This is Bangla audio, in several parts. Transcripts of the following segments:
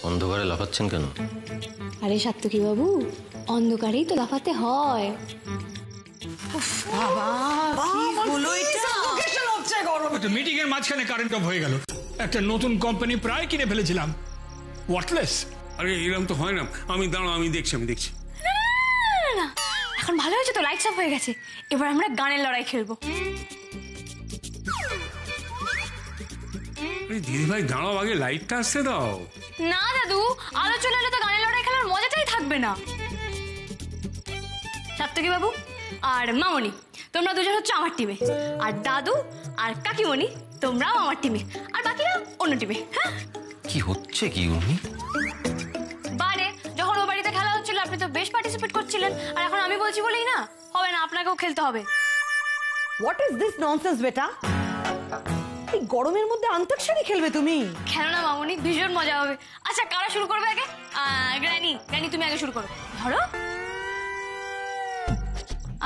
অন্ধকারে লাফাচ্ছেন কেন? আরে সাত্তকী বাবু, অন্ধকারেই তো লাফাতে হয়। মিটিং এর মাঝখানে কারেন্ট অফ হয়ে গেল। একটা নতুন কোম্পানি প্রায় কিনে ফেলেছিলাম, ওয়ার্থলেস। আরে এরকম তো হয় না। আমি দাঁড়াও, আমি দেখছি। না, এখন ভালো হয়েছে তো, লাইটস অফ হয়ে গেছে। এবার আমরা গানের লড়াই খেলবো। দিদি ভাই দাঁড়াও, আগে লাইটটা আসতে দাও। না দাদু, আলো চলে এলে তো গানের লড়াই খেলার মজাটাই থাকবে না। সাত্তকী বাবু আর মামনি, তোমরা দুজন হচ্ছে আমার টিমে, আর দাদু আর কাকিমণি তোমরাও আমার টিমে, আর বাকিরা অন্য টিমে। হ্যাঁ, কি হচ্ছে কি উনি? বারে যখন ও বাড়িতে খেলা হচ্ছিল আপনি তো বেশ পার্টিসিপেট করছিলেন, আর এখন আমি বলছি বলেই না হবে না, আপনাকেও খেলতে হবে। হোয়াট ইজ দিস ননসেন্স বেটা? এই গরমের মধ্যে অন্তাক্ষরী খেলবে তুমি? খেলো না মামনি, ভীষণ মজা হবে। আচ্ছা, কারা শুরু করবে আগে? গ্র্যানি তুমি আগে শুরু করো। ধরো।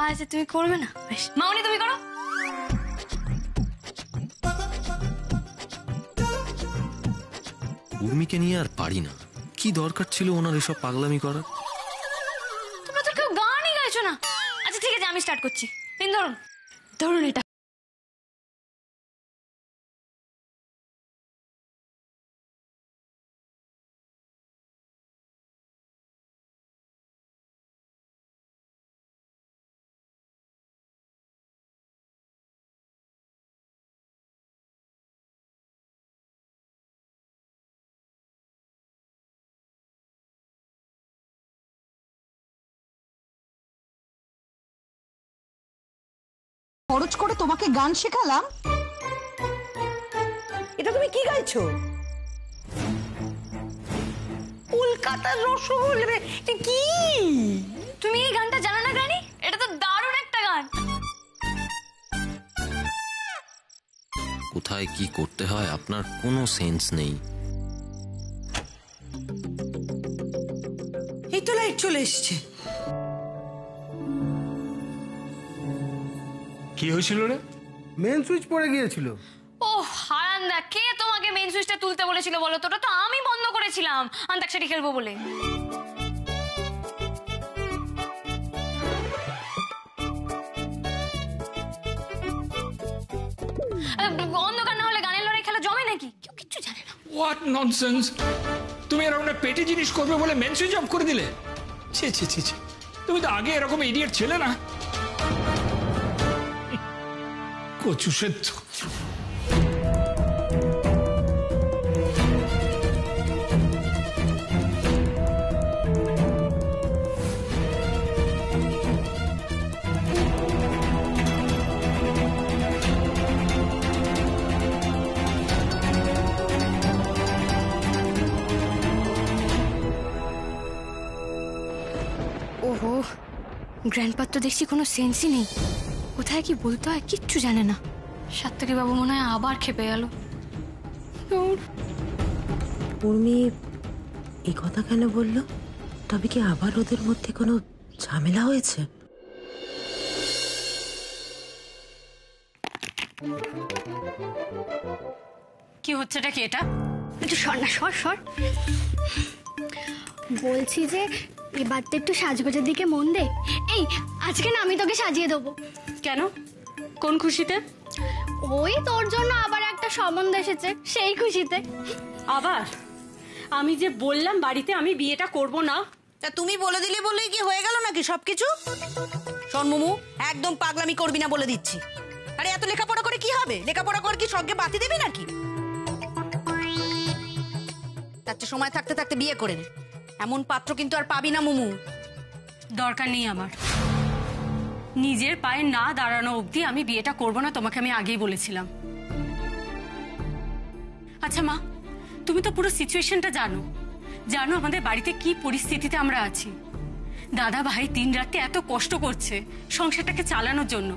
আচ্ছা, তুমি করবে না? বেশ, মামনি তুমি করো। উর্মিকে নিয়ে আর পারি না। কি দরকার ছিল ওনার এসব পাগলামি করার? তোমরা তো কেউ গানই গাইছো না। আচ্ছা ঠিক আছে, আমি স্টার্ট করছি। ধরুন ধরুন এটা। খরচ করে তোমাকে গান শেখালাম, এটা তুমি কি গাইছো? কলকাতার রসগোল্লা? এটা কি? তুমি এই গানটা জানো না গ্র্যানি? এটা তো দারুণ একটা গান। কোথায় কি করতে হয় আপনার কোনো সেন্স নেই। এই তো লাইট চলে এসছে। কি হয়েছিল রে? মেন সুইচ পড়ে গিয়েছিল। ও হারান্দা, কে তোমাকে মেইন সুইচটা তুলতে বলেছিল বলো তো? ওটা তো আমি বন্ধ করেছিলাম অন্তাক্ষরী খেলবো বলে। অন্ধকার না হলে গানের লড়াই খেলা জমে নাকি? কেউ কিচ্ছু জানে না। What nonsense! তুমি এরকম একটা পেটি জিনিস করবে বলে মেন সুইচ অফ করে দিলে? ছি ছি ছি ছি, তুমি তো আগে এরকম ইডিয়েট ছিলে না। কচু সেদ্ধ। ওহো, গ্র্যান্ডপার তো দেখছি কোনো সেন্সই নেই। কোথায় কি বলতে হয় কিচ্ছু জানে না। সাত্তকী বাবু মনে হয় আবার খেপে গেল। উর্মি এই কথা কেন বললো? তবে কি আবার ওদের মধ্যে কোনো ঝামেলা হয়েছে? কি হচ্ছেটা কি এটা? একটু সর না, সর। বলছি যে এবার তো একটু সাজগোজের দিকে মন দে। এই আজকে না আমি তোকে সাজিয়ে দেবো। কেন? কোন খুশিতে? ওই তোর জন্য আবার একটা সম্বন্ধ এসেছে, সেই খুশিতে। আবার? আমি যে বললাম বাড়িতে আমি বিয়েটা করব না। তা তুমি বলে দিলে বলেই কি হয়ে গেল নাকি সবকিছু? শোন মুমু, একদম পাগলামি করবি না বলে দিচ্ছি। আরে এত লেখাপড়া করে কি হবে? লেখাপড়া করে কি সঙ্গে বাতি দেবে নাকি? তার চেয়ে সময় থাকতে থাকতে বিয়ে করে নে। এমন পাত্র কিন্তু আর পাবি না মুমু। দরকার নেই আমার। নিজের পায়ে না দাঁড়ানো অবধি আমি বিয়েটা করব না, তোমাকে আমি আগেই বলেছিলাম। আচ্ছা মা, তুমি তো পুরো সিচুয়েশনটা জানো আমাদের বাড়িতে কি পরিস্থিতিতে আমরা আছি। দাদা ভাই দিন রাতে এত কষ্ট করছে সংসারটাকে চালানোর জন্য।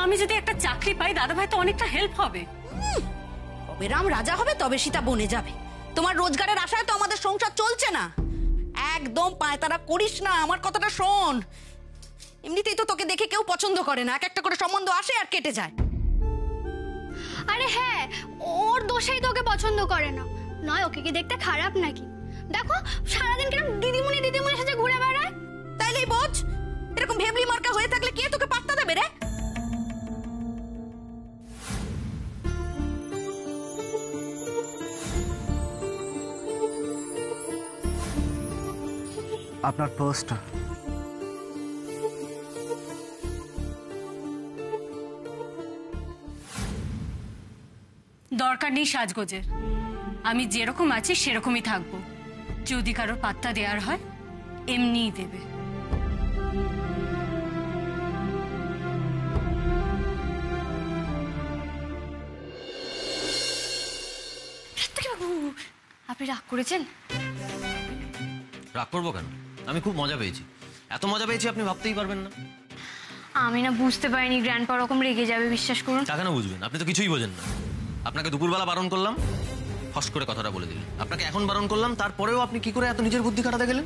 আমি যদি একটা চাকরি পাই দাদা ভাই তো অনেকটা হেল্প হবে। কবে রাম রাজা হবে তবে সীতা বনে যাবে। তোমার রোজগারের আশায় তো আমাদের সংসার চলছে না। একদম পায়তারা করিস না, আমার কথাটা শোন। এমনিতেই তো তোকে দেখে কেউ পছন্দ করে না, এক একটা করে সম্বন্ধ আসে আর কেটে যায়। আরে হ্যাঁ, ওর দোষেই তোকে পছন্দ করে না, নয় ওকে কি দেখতে খারাপ নাকি? দেখো সারাদিন কিরকম দিদিমণি দিদিমণির সাথে ঘুরে বেড়ায়। তাইলেই বোঝ, এরকম ভেবলি মার্কা হয়ে থাকলে কে তোকে পাত্তা দেবে রে? আপনার পার্সটা। দরকার নেই সাজগোজের, আমি যেরকম আছি সেরকমই থাকবো। যদি কারোর পাত্তা দেওয়ার হয় এমনিই দেবে। আপনি রাগ করেছেন? রাগ করবো কেন? আমি খুব মজা পেয়েছি, এত মজা পেয়েছি আপনি ভাবতেই পারবেন না। আমি না বুঝতে পারিনি গ্র্যান্ডপা ওরকম রেগে যাবে, বিশ্বাস করুন। তা কেন বুঝবেন? আপনি তো কিছুই বোঝেন না। আপনাকে দুপুরবেলা বারণ করলাম, ফস করে কথাটা বলে দিলেন। আপনাকে এখন বারণ করলাম, তারপরেও আপনি কি করে এত নিজের বুদ্ধি কাটাতে গেলেন?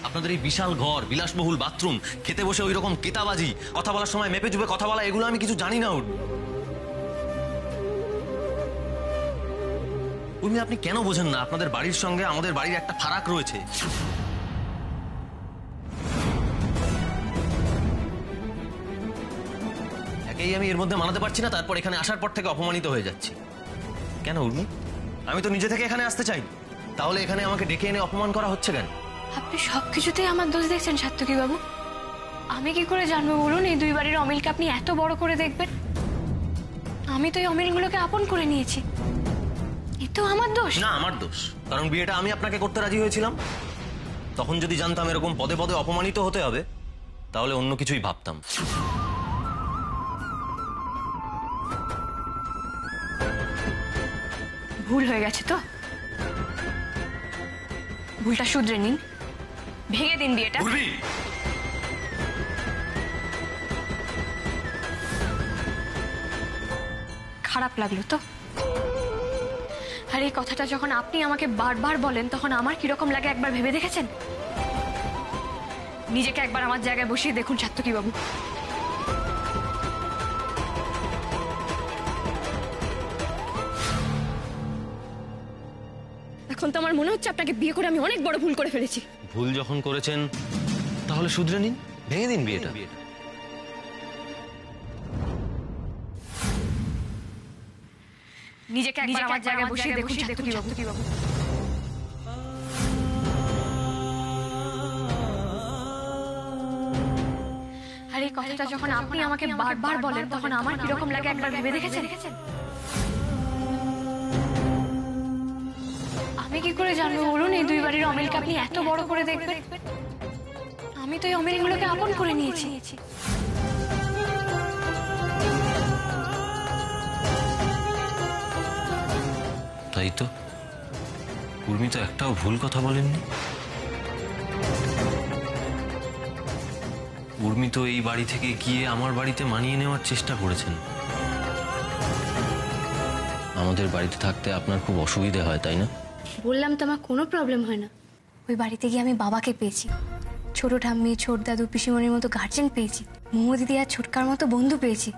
আপনাদের এই বিশাল ঘর, বিলাসবহুল বাথরুম, খেতে বসে ওই রকম কেতাবাজি, কথা বলার সময় মেপে চুপে কথা বলা, এগুলো আমি কিছু জানি না। উর্মি, আপনি কেন বোঝেন না আপনাদের বাড়ির সঙ্গে আমাদের বাড়ির একটা ফারাক রয়েছে? একেই আমি এর মধ্যে মানাতে পারছি না, তারপর এখানে আসার পর থেকে অপমানিত হয়ে যাচ্ছি। কেন উর্মি? আমি তো নিজে থেকে এখানে আসতে চাই, তাহলে এখানে আমাকে ডেকে এনে অপমান করা হচ্ছে কেন? আপনি সবকিছুতেই আমার দোষ দেখছেন সাত্তকী বাবু। আমি কি করে জানবো বলুন এই দুই বাড়ির অমিলকে আপনি এত বড় করে দেখবেন? আমি তো এই অমিলগুলোকে আপন করে নিয়েছি, এ তো আমার দোষ না। আমার দোষ, কারণ বিয়েটা আমি আপনাকে করতে রাজি হয়েছিলাম। তখন যদি জানতাম এরকম পদে পদে অপমানিত হতে হবে, তাহলে অন্য কিছুই ভাবতাম। ভুল হয়ে গেছে তো, ভুলটা শুধরে নিন, ভেঙে দিন বিয়েটা। উর্মি, খারাপ লাগলো তো? আর এই কথাটা যখন আপনি আমাকে বারবার বলেন তখন আমার কিরকম লাগে একবার ভেবে দেখেছেন? নিজেকে একবার আমার জায়গায় বসিয়ে দেখুন সাত্তকী বাবু। এখন তো আমার মনে হচ্ছে আপনাকে বিয়ে করে আমি অনেক বড় ভুল করে ফেলেছি। ভুল যখন করেছেন তাহলে শুধরে নিন, ভেঙে দিন বিয়েটা। নিজেকে একবার আমার জায়গায় বসিয়ে দেখুন সাত্তকী বাবু। আর এই কথাটা যখন আপনি আমাকে বারবার বলেন তখন আমার কিরকম লাগে একবার ভেবে দেখেছেন? আমি কি করে জানবো বলুন এই দুই বাড়ির অমিলকে আপনি এত বড় করে দেখবেন? আমি তো এই অমিলগুলোকে আপন করে নিয়েছি। তাই তো, উর্মি তো একটাও ভুল কথা বলেননি। উর্মি তো এই বাড়ি থেকে গিয়ে আমার বাড়িতে মানিয়ে নেওয়ার চেষ্টা করেছেন। আমাদের বাড়িতে থাকতে আপনার খুব অসুবিধা হয়, তাই না? বললাম তো আমার কোনো প্রবলেম হয় না। ওই বাড়িতে গিয়ে আমি বাবাকে পেয়েছি, ছোট ঠাম্মি, ছোট দাদু, পিসিমণির মতো গার্জেন পেয়েছি, মোমো দিদি আর ছোটকার মতো বন্ধু পেয়েছি।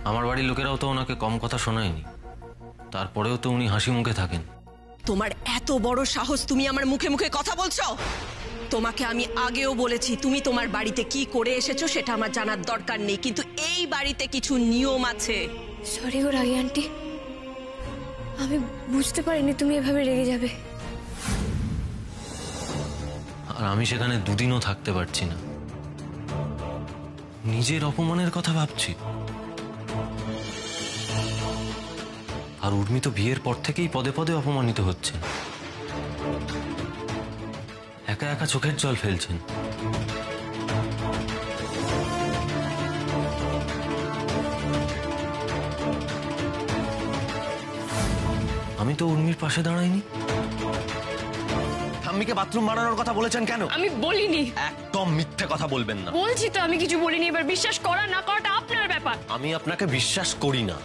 আমার বাড়ির লোকেরাও তো ওনাকে কম কথা শোনায়নি, তারপরেও তো উনি হাসি মুখে থাকেন। তোমার এত বড় সাহস, তুমি আমার মুখে মুখে কথা বলছো? তোমাকে আমি আগেও বলেছি তুমি তোমার বাড়িতে কি করে এসেছো সেটা আমার জানার দরকার নেই, কিন্তু এই বাড়িতে কিছু নিয়ম আছে। সরি গো রাগি আন্টি, আমি বুঝতে পারিনি তুমি এভাবে রেগে যাবে। আর আমি সেখানে দুদিনও থাকতে পারছি না, নিজের অপমানের কথা ভাবছি। আর উর্মি তো বিয়ের পর থেকেই পদে পদে অপমানিত হচ্ছেন, একা একা চোখের জল ফেলছেন। আমি তো উর্মির পাশে দাঁড়াইনি। ঠাম্মিকে বাথরুম বানানোর কথা বলেছেন কেন? আমি বলিনি। একদম মিথ্যে কথা বলবেন না। বলছি তো আমি কিছু বলিনি, এবার বিশ্বাস করা না করাটা আপনার ব্যাপার। আমি আপনাকে বিশ্বাস করি না।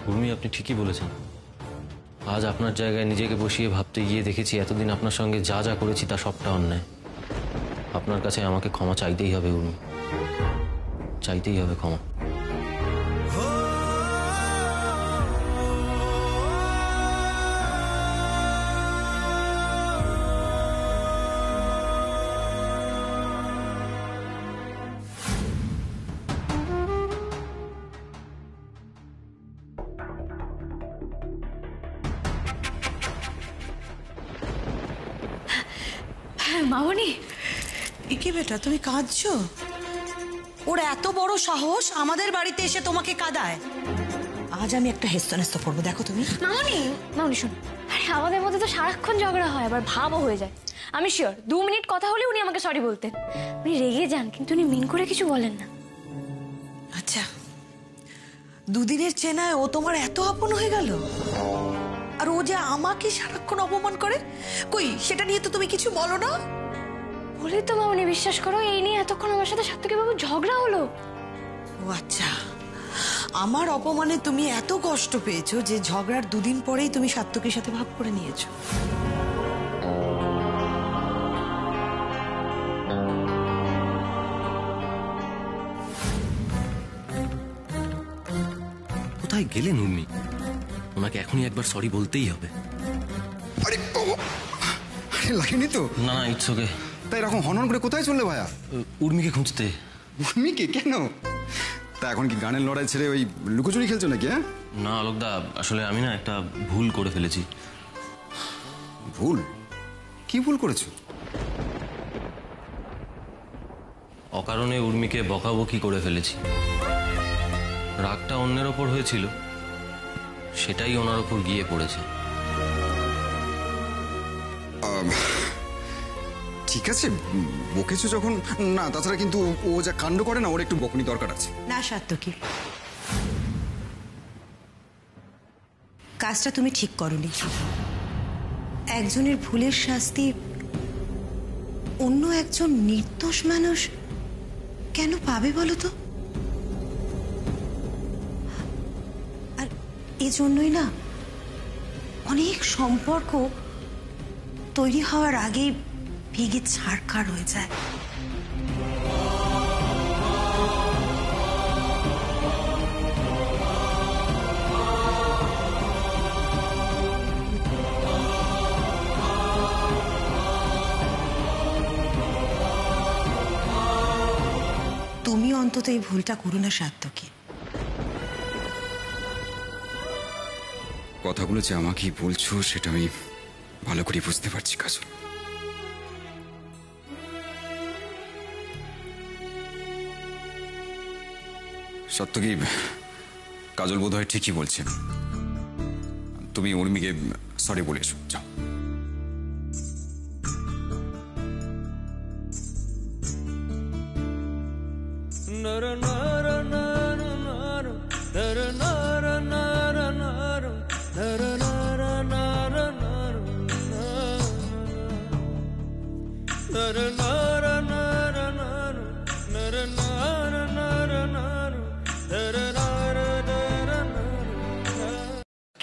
উর্মি, আপনি ঠিকই বলেছেন। আজ আপনার জায়গায় নিজেকে বসিয়ে ভাবতে গিয়ে দেখেছি এতদিন আপনার সঙ্গে যা যা করেছি তা সবটা অন্যায়। আপনার কাছে আমাকে ক্ষমা চাইতেই হবে উর্মি, চাইতেই হবে ক্ষমা। হ্যাঁ মামনি। একে বেটা তুমি কাঁদছো? ওর এত বড় সাহস আমাদের বাড়িতে এসে তোমাকে কাঁদায়। আজ আমি একটা হেস্তনেস্ত করবো, দেখো তুমি। মামনি মামনি শোন, আরে আমাদের মধ্যে তো সারাক্ষণ ঝগড়া হয়, আবার ভাবও হয়ে যায়। আমি শিওর 2 মিনিট কথা হলে উনি আমাকে সরি বলতেন। উনি রেগে যান কিন্তু উনি মিন করে কিছু বলেন না। আচ্ছা, দুদিনের চেনায় ও তোমার এত আপন হয়ে গেল? আর ও যে আমাকে সারাক্ষণ অপমান করে, কই সেটা নিয়ে তো তুমি কিছু বলো না? বলি তো মামনি, বিশ্বাস করো এই নিয়ে এতক্ষণ আমার সাথে সাত্তকী বাবু ঝগড়া হলো। ও আচ্ছা, আমার অপমানে তুমি এত কষ্ট পেয়েছো যে ঝগড়ার 2 দিন পরেই তুমি সাত্তকীর সাথে ভাব করে নিয়েছো। কোথায় গেলেন উর্মি? ওনাকে এখনই একবার সরি বলতেই হবে। আরে বাবা, আরে লাগেনি তো? না না, ইটস ওকে। তাই এরকম হনন করে কোথায় চললে ভাইয়া? উর্মিকে খুঁজতে। উর্মিকে? কেন? তা এখন কি গানের লড়াই ছেড়ে ওই লুকোচুরি খেলছো নাকি? হ্যাঁ না আলোকদা, আসলে আমি না একটা ভুল করে ফেলেছি। ভুল? কি ভুল করেছো? অকারণে উর্মিকে বকাবকি করে ফেলেছি। রাগটা অন্যের ওপর হয়েছিল, সেটাই ওনার ওপর গিয়ে পড়েছে। ঠিক আছে, বকেছো যখন। না তাছাড়া কিন্তু ও যা কাণ্ড করে না, ওর একটু বকনি দরকার আছে। না সাত্তকী, কাজটা তুমি ঠিক করনি। একজনের ভুলের শাস্তি অন্য একজন নির্দোষ মানুষ কেন পাবে বলো তো? আর এজন্যই না অনেক সম্পর্ক তৈরি হওয়ার আগেই ভেঙে ছাড়খাড় হয়ে যায়। তুমি অন্তত এই ভুলটা করো না সাত্তকী। কথাগুলো যে আমাকে বলছো সেটা আমি ভালো করে বুঝতে পারছি কাজল। সাত্তকী, কাজল বোধহয় ঠিকই বলছে। তুমি উর্মিকে সরি বলে এসো, যাও।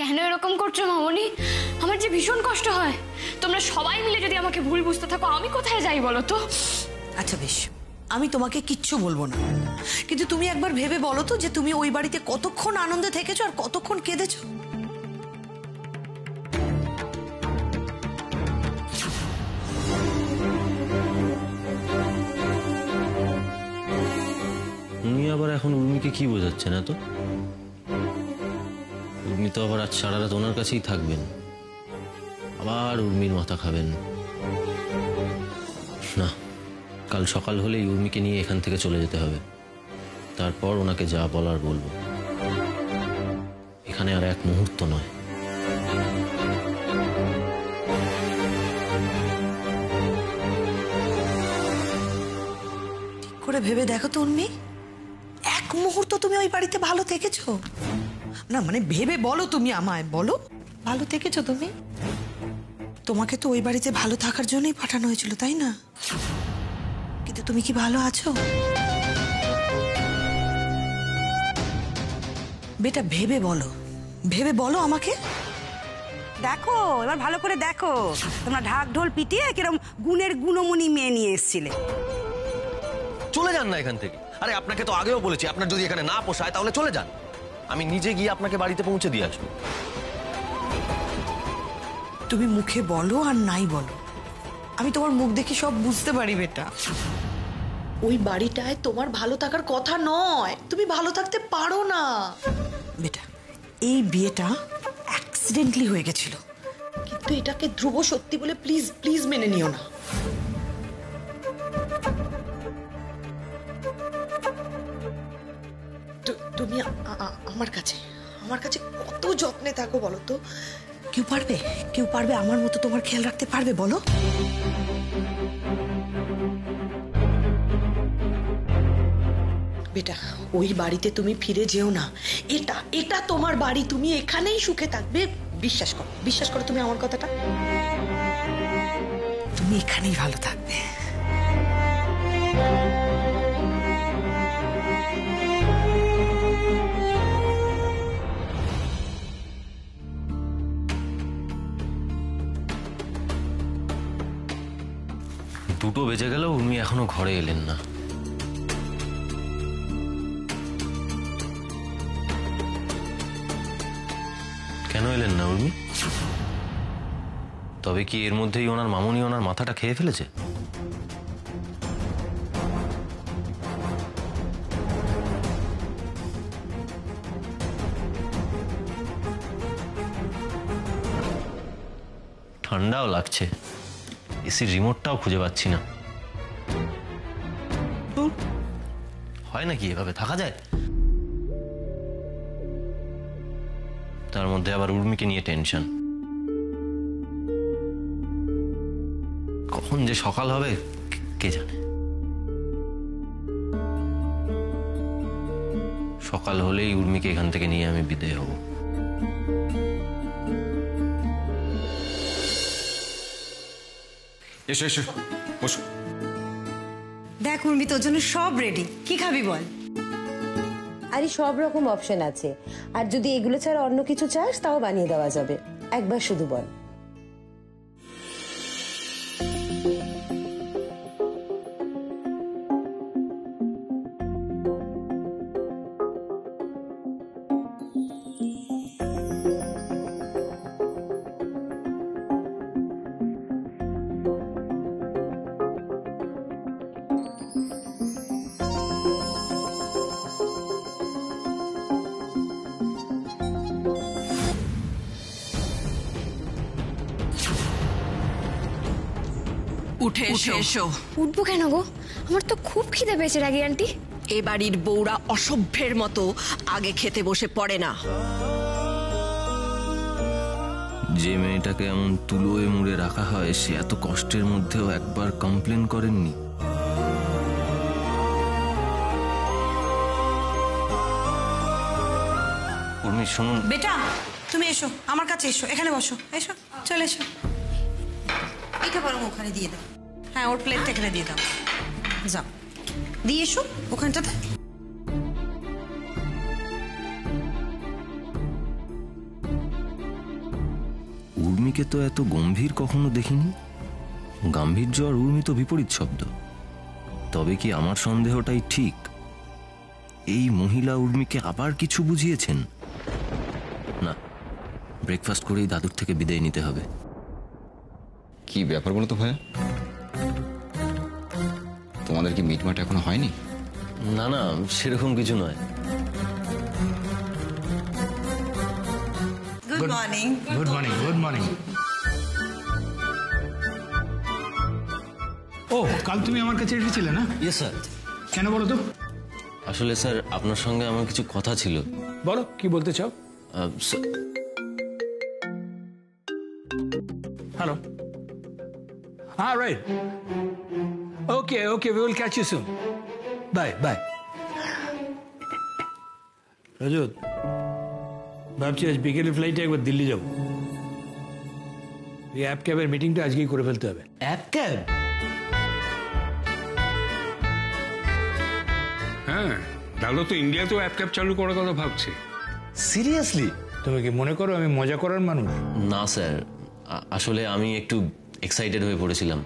কেন এরকম করছো মামনি? আমার যে ভীষণ কষ্ট হয়। তোমরা সবাই মিলে যদি আমাকে ভুল বুঝতে থাকো, আমি কোথায় যাই বলো তো? আচ্ছা বেশ, আমি তোমাকে কিচ্ছু বলবো না, কিন্তু তুমি একবার ভেবে বলো তো যে তুমি ওই বাড়িতে কতক্ষণ আনন্দে থেকেছো আর কতক্ষণ কেঁদেছো? উনি আবার এখন উর্মিকে কি বোঝাচ্ছেন? না তো উর্মি তো আবার আজ সারা রাত ওনার কাছেই থাকবেন, আবার উর্মির মাথা খাবেন। না, কাল সকাল হলেই উর্মিকে নিয়ে এখান থেকে চলে যেতে হবে। তারপর ওনাকে যা বলার বলবো। এখানে আর এক মুহূর্ত নয়। ঠিক করে ভেবে দেখো তো উর্মি, এক মুহূর্ত তুমি ওই বাড়িতে ভালো থেকেছো? না মানে ভেবে বলো, তুমি আমায় বলো, ভালো থেকেছো তুমি? তোমাকে তো ওই বাড়িতে ভালো থাকার জন্যই পাঠানো হয়েছিল, তাই না? কিন্তু তুমি কি ভালো আছো বেটা? ভেবে বলো, ভেবে বলো আমাকে। দেখো এবার ভালো করে দেখো, তোমরা ঢাক ঢোল পিটিয়ে কিরম গুণের গুণমণি মেয়ে নিয়ে এসেছিলে। চলে যান না এখান থেকে। আরে আপনাকে তো আগেও বলেছি, আপনার যদি এখানে না পোষায় তাহলে চলে যান। আমি নিজে গিয়ে আপনাকে বাড়িতে পৌঁছে দিয়ে আসবো। তুমি মুখে বলো আর নাই বলো, আমি তোমার মুখ দেখে সব বুঝতে পারি বেটা। ওই বাড়িটায় তোমার ভালো থাকার কথা নয়, তুমি ভালো থাকতে পারো না বেটা। এই বিয়েটা অ্যাক্সিডেন্টলি হয়ে গেছিল, কিন্তু এটাকে ধ্রুব সত্যি বলে প্লিজ প্লিজ মেনে নিও না। তুমি আমার কাছে কত যত্নে থাকো বলো তো? কেউ পারবে আমার মতো তোমার খেয়াল রাখতে পারবে বলো? বেটা, ওই বাড়িতে তুমি ফিরে যেও না। এটা তোমার বাড়ি, তুমি এখানেই সুখে থাকবে। বিশ্বাস করো তুমি আমার কথাটা। তুমি এখানেই ভালো থাকবে। দুটো বেজে গেল, উনি এখনো ঘরে এলেন না। কেন এলেন না উর্মি? তবে কি এর মধ্যেই ওনার মামুনি ওনার মাথাটা খেয়ে ফেলেছে? ঠান্ডাও লাগছে, এসির রিমোটটাও খুঁজে পাচ্ছি না। হয় নাকি এভাবে থাকা যায়? তার মধ্যে আবার উর্মিকে নিয়ে টেনশন। কখন যে সকাল হবে কে জানে। সকাল হলেই উর্মিকে এখান থেকে নিয়ে আমি বিদায় হব। এসো এসো বসো। দেখ উর্মি, তোর জন্য সব রেডি। কি খাবি বল? আরে সব রকম অপশন আছে, আর যদি এগুলো ছাড়া অন্য কিছু চাস তাও বানিয়ে দেওয়া যাবে। একবার শুধু বল। উঠে এসো। উঠবো কেন গো? আমার তো খুব খিদে পেয়েছে রাগি আন্টি। এ বাড়ির বউরা অসভ্যের মতো আগে খেতে বসে পড়ে না। যে মেয়েটাকে এমন তুলোয় মুড়ে রাখা হয়, সে এত কষ্টের মধ্যেও একবার কমপ্লেন করেননি। উর্মি শুনুন। বেটা তুমি এসো, আমার কাছে এসো, এখানে বসো। এসো, চলে এসো। এটা বরং ওখানে দিয়ে দাও। হ্যাঁ, ওর প্লেটটা এখানে দিয়ে দাও। যাও দিয়ে এসো ওখানটাতে। উর্মিকে তো এত গম্ভীর কখনো দেখিনি। গাম্ভীর্য আর উর্মি তো বিপরীত শব্দ। তবে কি আমার সন্দেহটাই ঠিক? এই মহিলা উর্মিকে আবার কিছু বুঝিয়েছেন? না, ব্রেকফাস্ট করেই দাদুর থেকে বিদায় নিতে হবে। কি ব্যাপার বলো তো ভাইয়া, তোমাদের কি মিটমাট এখনো হয়নি? না না, সেরকম কিছু নয়। Good morning. Good morning. Good morning. ও, কাল তুমি আমার কাছে এসেছিলে না? Yes sir. কেন বলো তো? আসলে স্যার, আপনার সঙ্গে আমার কিছু কথা ছিল। বলো, কি বলতে চাও? Hello. Right. Okay, we will catch you soon. Bye. রজত, ভাবছি আজ বিকেলের ফ্লাইটে একবার দিল্লি যাব। এই অ্যাপ ক্যাবের মিটিংটা আজকেই করে ফেলতে হবে। App cab? হ্যাঁ, দাদু তো ইন্ডিয়াতেও অ্যাপ ক্যাব চালু করার কথা ভাবছে। সিরিয়াসলি? তুমি কি মনে করো আমি মজা করার মানুষ? না স্যার, আসলে আমি একটু এক্সাইটেড হয়ে পড়েছিলাম।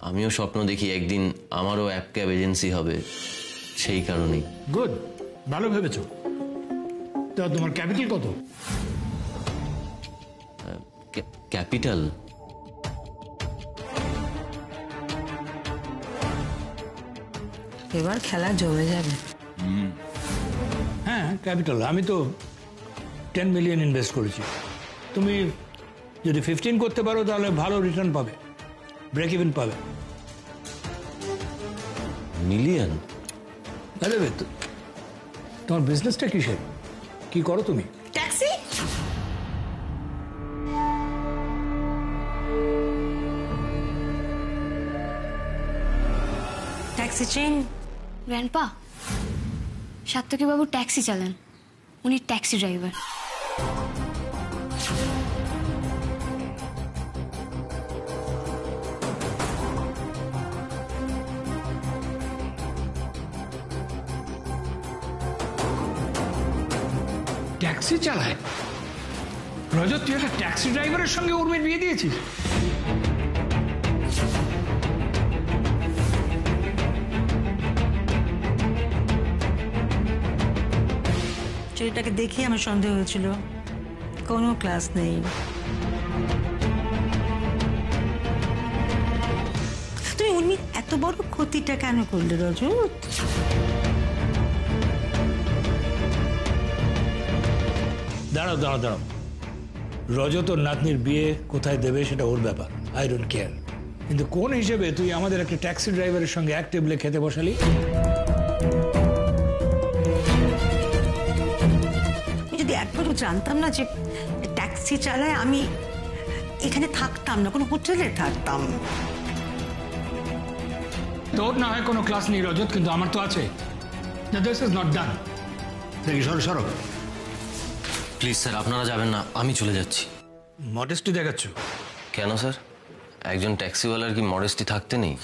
আমিও স্বপ্ন দেখি একদিন আমারও অ্যাপ ক্যাব এজেন্সি হবে, সেই কারণেই। গুড, ভালো ভেবেছো। তো তোমার ক্যাপিটাল কত? ক্যাপিটাল? এবার খেলা জমে যাবে। ক্যাপিটাল আমি তো 10 মিলিয়ন ইনভেস্ট করেছি। তুমি যদি 15 করতে পারো তাহলে ভালো রিটার্ন পাবে, ব্রেক ইভেন পাবে। মিলিয়ন? আরে তোমার বিজনেসটা কিসের, কি করো তুমি? Taxi. Taxi chain. Grandpa, Satyaki বাবু ট্যাক্সি চালান, উনি ট্যাক্সি ড্রাইভার। ট্যাক্সি চালায়? রজত, তুই একটা ট্যাক্সি ড্রাইভারের সঙ্গে উর্মির বিয়ে দিয়েছিস? ছেলেটাকে দেখে আমার সন্দেহ হয়েছিল, কোনো ক্লাস নেই। তুমি উনি এত বড় ক্ষতিটা কেন করলে রজত? দাঁড়াও দাঁড়াও দাঁড়াও, রজত ওর নাতনির বিয়ে কোথায় দেবে সেটা ওর ব্যাপার, আই ডোন্ট কেয়ার। কিন্তু কোন হিসেবে তুই আমাদের একটা ট্যাক্সি ড্রাইভারের সঙ্গে এক টেবিলে খেতে বসালি? যদি একবারও জানতাম না যে ট্যাক্সি চালায়, আমি এখানে থাকতাম না, কোনো হোটেলে থাকতাম। তোর না হয় কোনো ক্লাস নেই রজত, কিন্তু আমার তো আছে। This is not done. দেখি, সরো সরো। প্লিজ স্যার, আপনারা যাবেন না, আমি চলে যাচ্ছি। মডেস্টি দেখাচ্ছ কেন স্যার? একজন ট্যাক্সিওয়ালার কি মডেস্টি থাকতে নেই?